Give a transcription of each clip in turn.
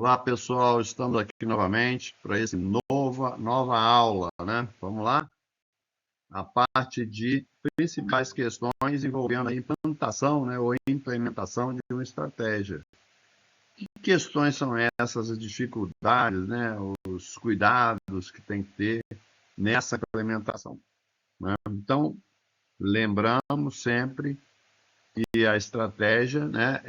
Olá, pessoal, estamos aqui novamente para essa nova aula, né? Vamos lá? A parte de principais questões envolvendo a implantação, né, ou implementação de uma estratégia. Que questões são essas, as dificuldades, né, os cuidados que tem que ter nessa implementação, né? Então, lembramos sempre que a estratégia, né,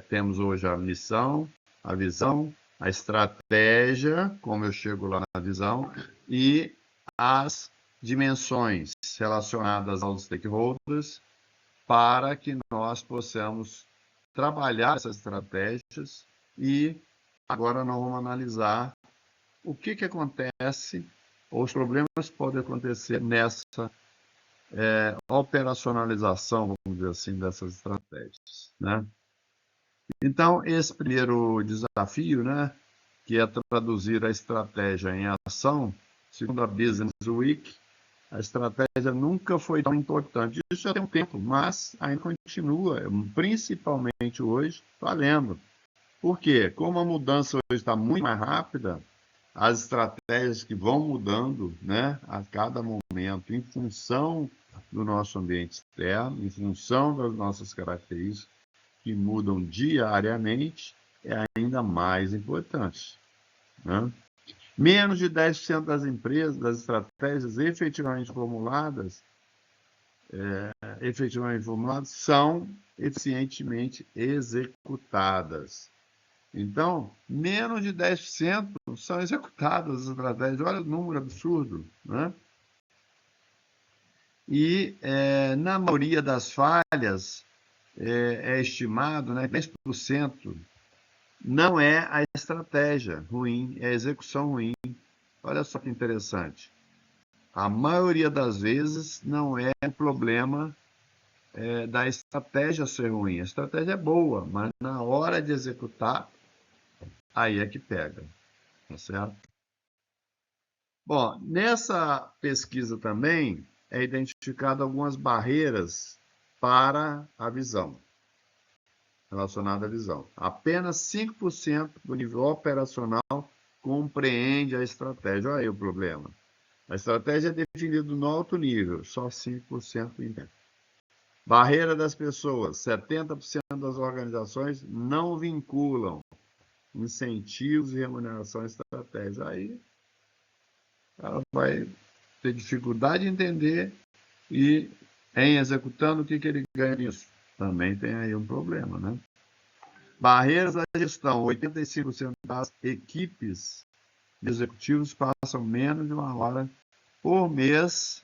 temos hoje a missão, a visão, a estratégia, como eu chego lá na visão, e as dimensões relacionadas aos stakeholders para que nós possamos trabalhar essas estratégias e agora nós vamos analisar o que acontece, ou os problemas que podem acontecer nessa operacionalização, vamos dizer assim, dessas estratégias, né? Então, esse primeiro desafio, né, que é traduzir a estratégia em ação, segundo a Business Week, a estratégia nunca foi tão importante. Isso já tem um tempo, mas ainda continua, principalmente hoje, valendo. Por quê? Como a mudança hoje está muito mais rápida, as estratégias que vão mudando, né, a cada momento, em função do nosso ambiente externo, em função das nossas características, que mudam diariamente, é ainda mais importante, né? Menos de 10% das empresas, das estratégias efetivamente formuladas, são eficientemente executadas. Então, menos de 10% são executadas as estratégias. Olha o número absurdo, né? E, na maioria das falhas, é estimado, né, 10% não é a estratégia ruim, é a execução ruim. Olha só que interessante. A maioria das vezes não é o problema da estratégia ser ruim. A estratégia é boa, mas na hora de executar, aí é que pega, tá certo? Bom, nessa pesquisa também é identificado algumas barreiras para a visão, relacionada à visão. Apenas 5% do nível operacional compreende a estratégia. Olha aí o problema. A estratégia é definida no alto nível, só 5% entende. Barreira das pessoas. 70% das organizações não vinculam incentivos e remuneração à estratégia. Aí ela vai ter dificuldade de entender e, em executando, o que ele ganha nisso? Também tem aí um problema, né? Barreiras da gestão. 85% das equipes de executivos passam menos de 1 hora por mês.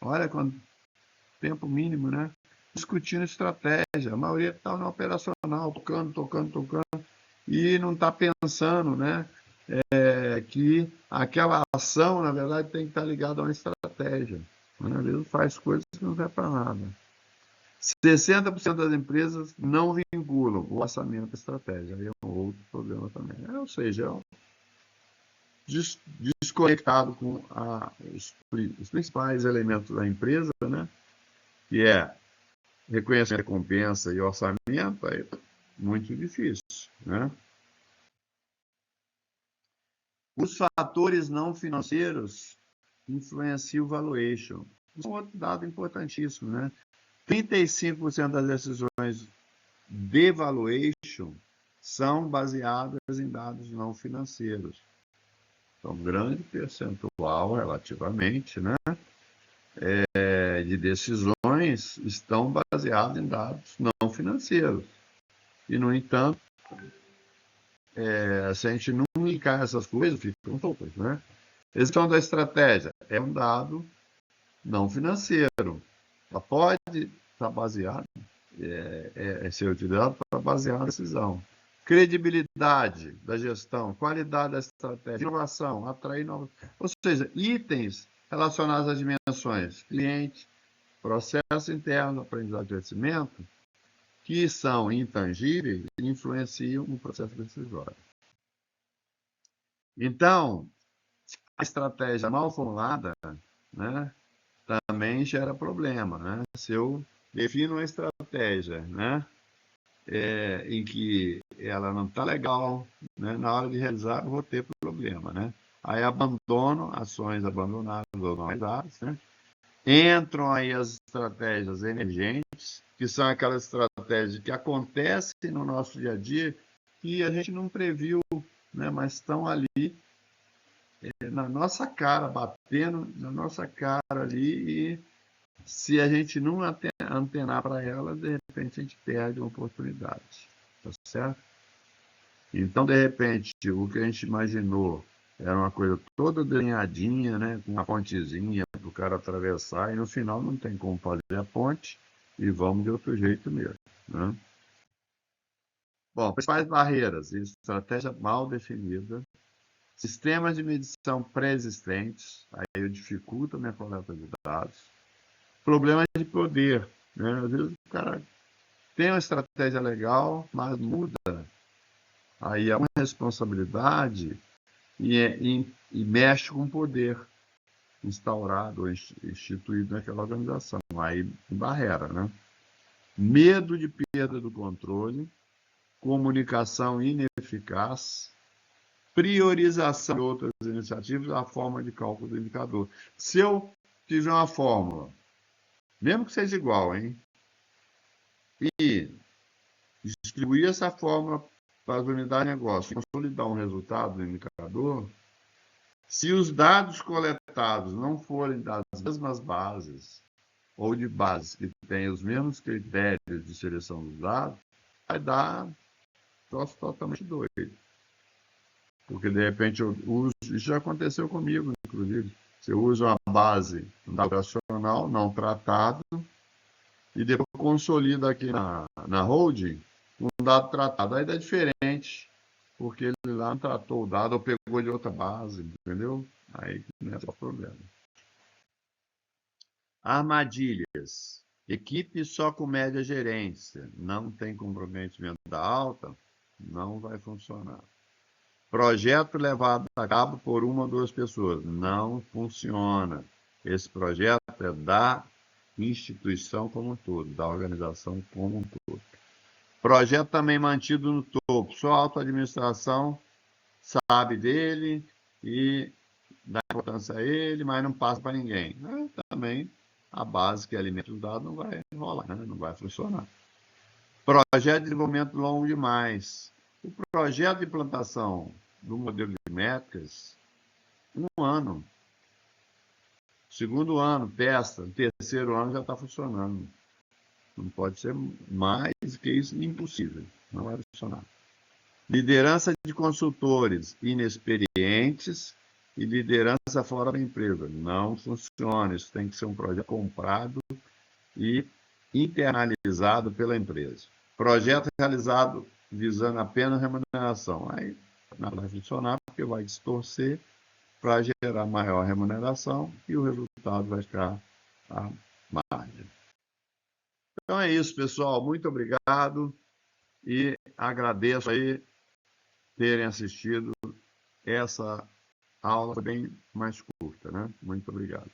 Olha quanto tempo mínimo, né? Discutindo estratégia. A maioria está no operacional, tocando, e não está pensando, né? Que aquela ação, na verdade, tem que estar ligada a uma estratégia. Às vezes faz coisas que não servem para nada. 60% das empresas não vinculam o orçamento à estratégia. Aí é um outro problema também. Ou seja, desconectado com os principais elementos da empresa, né? Que é reconhecimento, recompensa e orçamento, aí é muito difícil, né? Os fatores não financeiros influenciam o valuation. Isso é um outro dado importantíssimo, né? 35% das decisões de valuation são baseadas em dados não financeiros. Então, um grande percentual, relativamente, né, de decisões estão baseadas em dados não financeiros. E, no entanto, se a gente não linkar essas coisas, ficam soltas, né? Execução da estratégia é um dado não financeiro. Ela pode estar baseada, ser utilizado para basear a decisão. Credibilidade da gestão, qualidade da estratégia, inovação, atrair novos. Ou seja, itens relacionados às dimensões cliente, processo interno, aprendizado e crescimento, que são intangíveis e influenciam no processo decisório. Então, a estratégia mal formulada, né, também gera problema, né? Se eu defino uma estratégia, né, em que ela não está legal, né? Na hora de realizar, eu vou ter problema, né? Aí abandono, ações abandonadas ou não realizadas, né? Entram aí as estratégias emergentes, que são aquelas estratégias que acontecem no nosso dia a dia que a gente não previu, né? Mas estão ali na nossa cara, batendo na nossa cara ali, e se a gente não antenar para ela, de repente a gente perde uma oportunidade, tá certo? Então, de repente, o que a gente imaginou era uma coisa toda desenhadinha, né, com uma pontezinha para o cara atravessar, e no final não tem como fazer a ponte, e vamos de outro jeito mesmo, né? Bom, principais barreiras: estratégia mal definida, sistemas de medição pré-existentes, aí eu dificulto a minha coleta de dados, problemas de poder, né? Às vezes o cara tem uma estratégia legal, mas muda, aí é uma responsabilidade e mexe com o poder instaurado ou instituído naquela organização. Aí, barreira, né? Medo de perda do controle, comunicação ineficaz, priorização de outras iniciativas, a forma de cálculo do indicador. Se eu tiver uma fórmula, mesmo que seja igual, hein, e distribuir essa fórmula para as unidades de negócio, consolidar um resultado do indicador, se os dados coletados não forem das mesmas bases, ou de bases que têm os mesmos critérios de seleção dos dados, vai dar um troço totalmente doido. Porque, de repente, eu uso, isso já aconteceu comigo, inclusive. Você usa uma base operacional não tratado e depois consolida aqui na holding um dado tratado. Aí dá diferente, porque ele lá não tratou o dado ou pegou de outra base, entendeu? Aí não é só problema. Armadilhas. Equipe só com média gerência. Não tem comprometimento da alta, não vai funcionar. Projeto levado a cabo por uma ou duas pessoas. Não funciona. Esse projeto é da instituição como um todo, da organização como um todo. Projeto também mantido no topo. Só a auto-administração sabe dele e dá importância a ele, mas não passa para ninguém. Também a base que alimenta os dados não vai rolar, né? Não vai funcionar. Projeto de desenvolvimento longo demais. O projeto de implantação do modelo de métricas, 1 ano. Segundo ano, testa. Terceiro ano já está funcionando. Não pode ser mais que isso, impossível. Não vai funcionar. Liderança de consultores inexperientes e liderança fora da empresa. Não funciona. Isso tem que ser um projeto comprado e internalizado pela empresa. Projeto realizado visando apenas remuneração. Aí não vai funcionar porque vai distorcer para gerar maior remuneração e o resultado vai ficar à margem. Então é isso, pessoal. Muito obrigado e agradeço aí terem assistido. Essa aula foi bem mais curta, né? Muito obrigado.